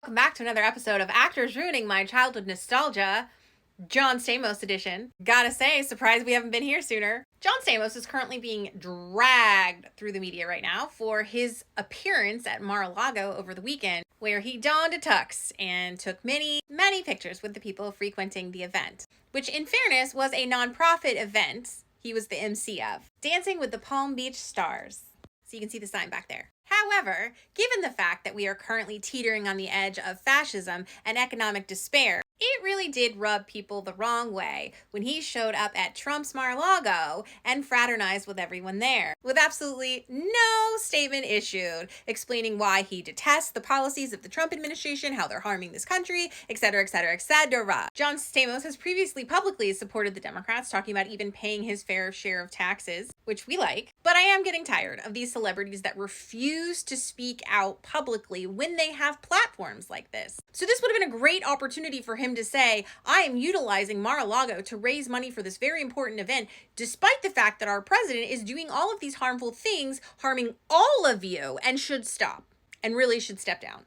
Welcome back to another episode of Actors Ruining My Childhood Nostalgia, John Stamos edition. Gotta say, surprised we haven't been here sooner. John Stamos is currently being dragged through the media right now for his appearance at Mar-a-lago over the weekend, where he donned a tux and took many pictures with the people frequenting the event, which in fairness was a non-profit event he was the MC of, Dancing with the Palm Beach Stars. So you can see the sign back there. However, given the fact that we are currently teetering on the edge of fascism and economic despair, it really did rub people the wrong way when he showed up at Trump's Mar-a-lago and fraternized with everyone there, with absolutely no statement issued explaining why he detests the policies of the Trump administration, how they're harming this country, etc., etc., etc. John Stamos has previously publicly supported the Democrats, talking about even paying his fair share of taxes, which we like, but I am getting tired of these celebrities that refuse to speak out publicly when they have platforms like this. So this would have been a great opportunity for him to say, I am utilizing Mar-a-Lago to raise money for this very important event, despite the fact that our president is doing all of these harmful things, harming all of you, and should stop, and really should step down.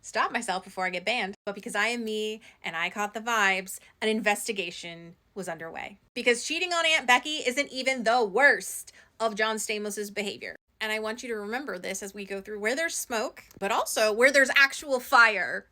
Stop myself before I get banned. But because I am me and I caught the vibes, an investigation was underway. Because cheating on Aunt Becky isn't even the worst of John Stamos's behavior. And I want you to remember this as we go through where there's smoke, but also where there's actual fire.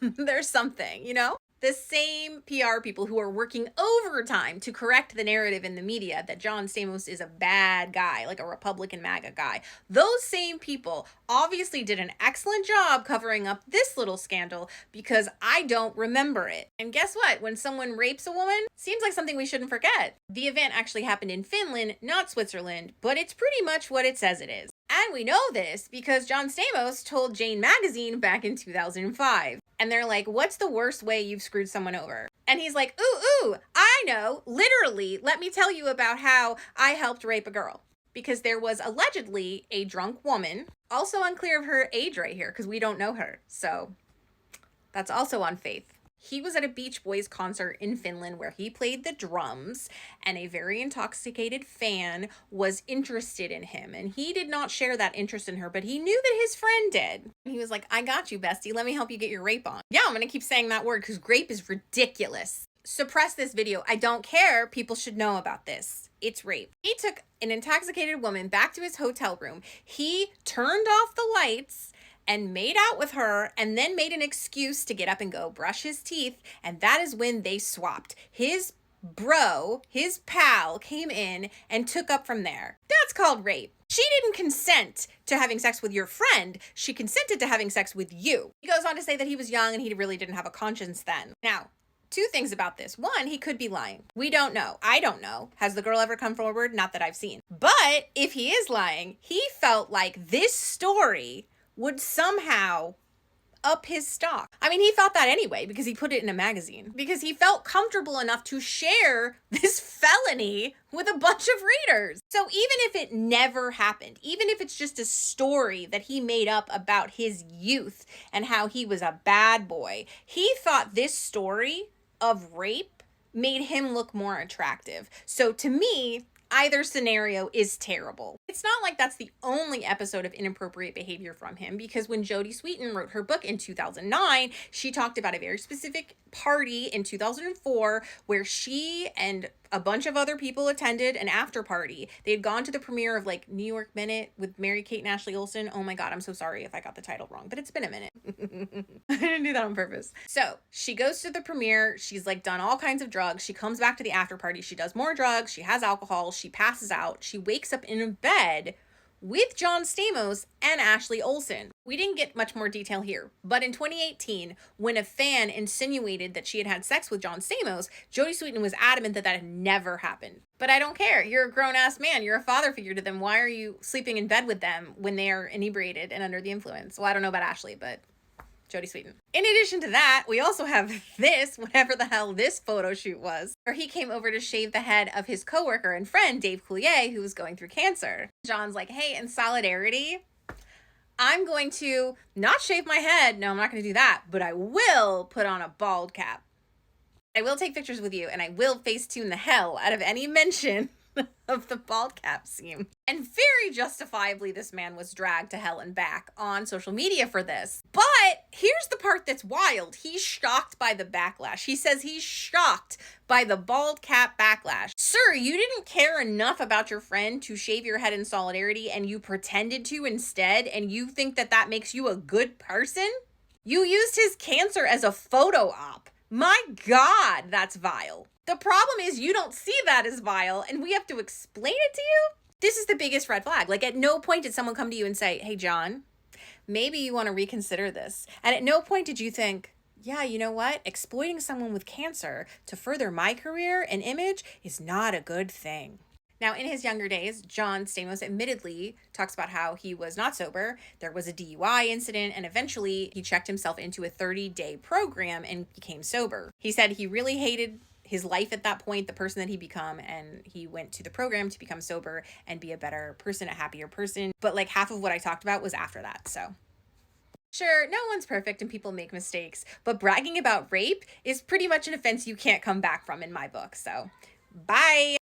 There's something, you know? The same PR people who are working overtime to correct the narrative in the media that John Stamos is a bad guy, like a Republican MAGA guy. Those same people obviously did an excellent job covering up this little scandal because I don't remember it. And guess what? When someone rapes a woman, seems like something we shouldn't forget. The event actually happened in Finland, not Switzerland, but it's pretty much what it says it is. And we know this because John Stamos told Jane Magazine back in 2005. And they're like, what's the worst way you've screwed someone over? And he's like, ooh, I know. Literally, let me tell you about how I helped rape a girl. Because there was allegedly a drunk woman, also unclear of her age right here because we don't know her. So that's also on faith. He was at a Beach Boys concert in Finland where he played the drums, and a very intoxicated fan was interested in him. And he did not share that interest in her, but he knew that his friend did. And he was like, I got you, bestie. Let me help you get your rape on. Yeah, I'm going to keep saying that word because rape is ridiculous. Suppress this video. I don't care. People should know about this. It's rape. He took an intoxicated woman back to his hotel room. He turned off the lights and made out with her, and then made an excuse to get up and go brush his teeth, and that is when they swapped. His bro, his pal, came in and took up from there. That's called rape. She didn't consent to having sex with your friend. She consented to having sex with you. He goes on to say that he was young and he really didn't have a conscience then. Now, two things about this. One, he could be lying. We don't know. I don't know. Has the girl ever come forward? Not that I've seen. But if he is lying, he felt like this story would somehow up his stock. I mean, he felt that anyway because he put it in a magazine. Because he felt comfortable enough to share this felony with a bunch of readers. So even if it never happened, even if it's just a story that he made up about his youth and how he was a bad boy, he thought this story of rape made him look more attractive. So to me, either scenario is terrible. It's not like that's the only episode of inappropriate behavior from him, because when Jodie Sweetin wrote her book in 2009, she talked about a very specific party in 2004 where she and a bunch of other people attended an after party. They had gone to the premiere of like New York Minute with Mary-Kate and Ashley Olsen. Oh my God, I'm so sorry if I got the title wrong, but it's been a minute. I didn't do that on purpose. So she goes to the premiere. She's like done all kinds of drugs. She comes back to the after party. She does more drugs. She has alcohol. She passes out. She wakes up in a bed with John Stamos and Ashley Olsen. We didn't get much more detail here, but in 2018, when a fan insinuated that she had had sex with John Stamos, Jodie Sweetin was adamant that that had never happened. But I don't care. You're a grown-ass man. You're a father figure to them. Why are you sleeping in bed with them when they are inebriated and under the influence? Well, I don't know about Ashley, but Jodie Sweetin. In addition to that, we also have this, whatever the hell this photo shoot was, where he came over to shave the head of his coworker and friend, Dave Coulier, who was going through cancer. John's like, hey, in solidarity, I'm going to not shave my head. No, I'm not going to do that, but I will put on a bald cap. I will take pictures with you, and I will Facetune the hell out of any mention of the bald cap scheme. And very justifiably, this man was dragged to hell and back on social media for this. But here's the part that's wild. He's shocked by the backlash. He says he's shocked by the bald cap backlash. Sir, you didn't care enough about your friend to shave your head in solidarity, and you pretended to instead, and you think that that makes you a good person? You used his cancer as a photo op. My God, that's vile. The problem is you don't see that as vile, and we have to explain it to you? This is the biggest red flag. Like, at no point did someone come to you and say, hey, John, maybe you want to reconsider this. And at no point did you think, yeah, you know what? Exploiting someone with cancer to further my career and image is not a good thing. Now, in his younger days, John Stamos admittedly talks about how he was not sober. There was a DUI incident, and eventually he checked himself into a 30-day program and became sober. He said he really hated his life at that point, the person that he become, and he went to the program to become sober and be a better person, a happier person. But like half of what I talked about was after that, so. Sure, no one's perfect and people make mistakes, but bragging about rape is pretty much an offense you can't come back from in my book, so bye.